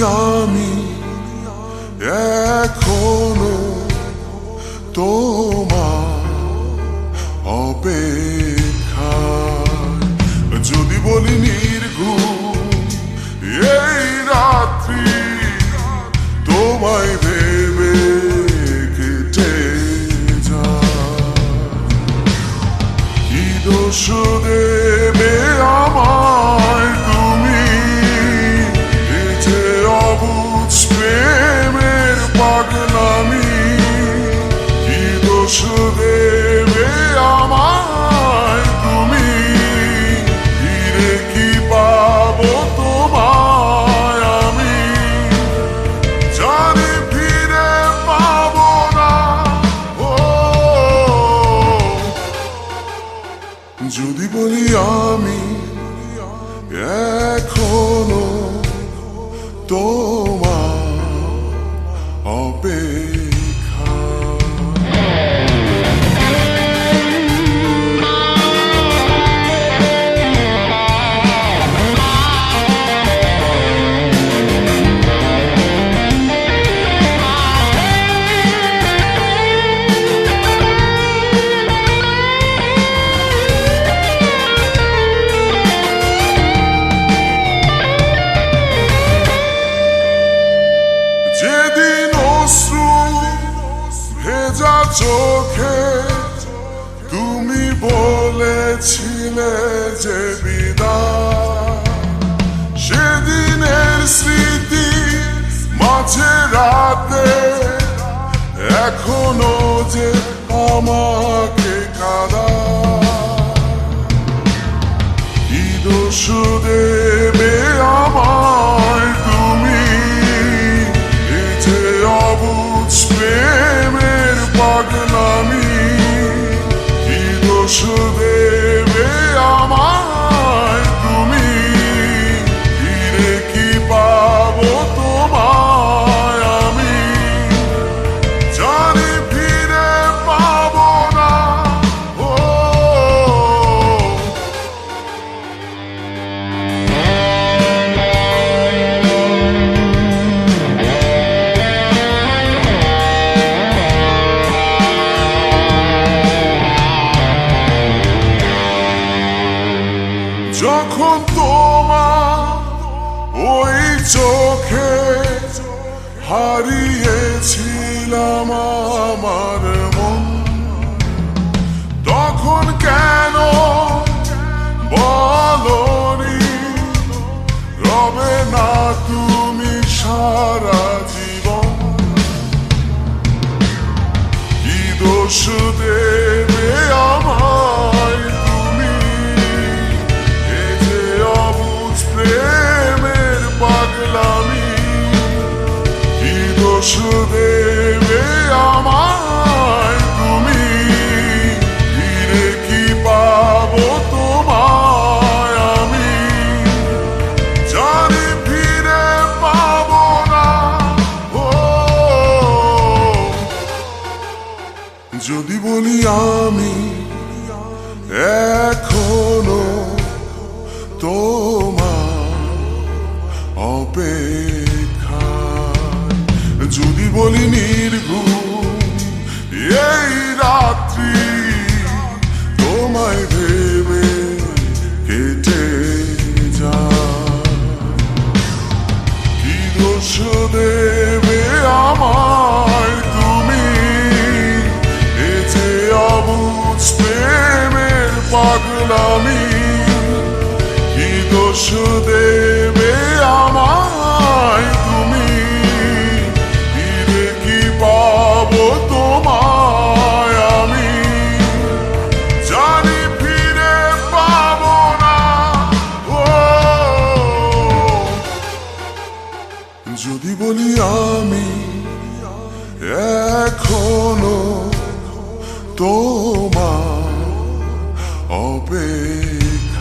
আমি এখনো তোমার অপেক্ষায়, যদি বলি নির্ঘুম এই রাত্রি তোমায় ভেবে কেটে যায়, কি দোষ দেবে আমায় তুমি, এই যে অবুঝ প্রেমের পাগলামি, কি দোষ দেবে আমায় তুমি, ফিরে কি পাবো তোমায় আমি, জানি ফিরে পাবো না। ও যদি বলি আমি এখনো তোমার অপেক্ষা। যেদিন অশ্রু ভেজা চোখে তুমি বলেছিলে যে বিদায়, সেদিনের স্মৃতি মাঝে রাতে এখনো যে আমাকে কাঁদায়, কি দোষ দেবে আমায় তুমি, এই যে অবুঝ প্রেমের পাগলামি, কি দোষ দেবে আমায় তুমি, ফিরে কি পাবো তোমায় আমি, জানি ফিরে পাবো না। ও যখন তোমার ওই চোখে হারিয়েছিলাম আমার মন, তখন কেন বলনি রবে না তুমি সারা জীবন, কি দোষ দেবে আমায় তুমি, এই যে অবুঝ প্রেমের পাগলামি, কি দোষ দেবে আমায় তুমি, ফিরে কি পাবো তোমায় আমি, জানি ফিরে পাবো না। ও যদি বলি আমি এখনো তোমার অপেক্ষায়, যদি বলি নির্ঘুম এই রাত্রি তোমায় ভেবে কেটে যায়, কি দোষ দেবে আমায় তুমি, এই যে অবুঝ প্রেমের পাগলামি, কি দোষ দেবে আমায় তুমি, ফিরে কি পাবো তোমায় আমি, জানি ফিরে পাবো না। ও যদি বলি আমি এখনো তোমার অপেক্ষা।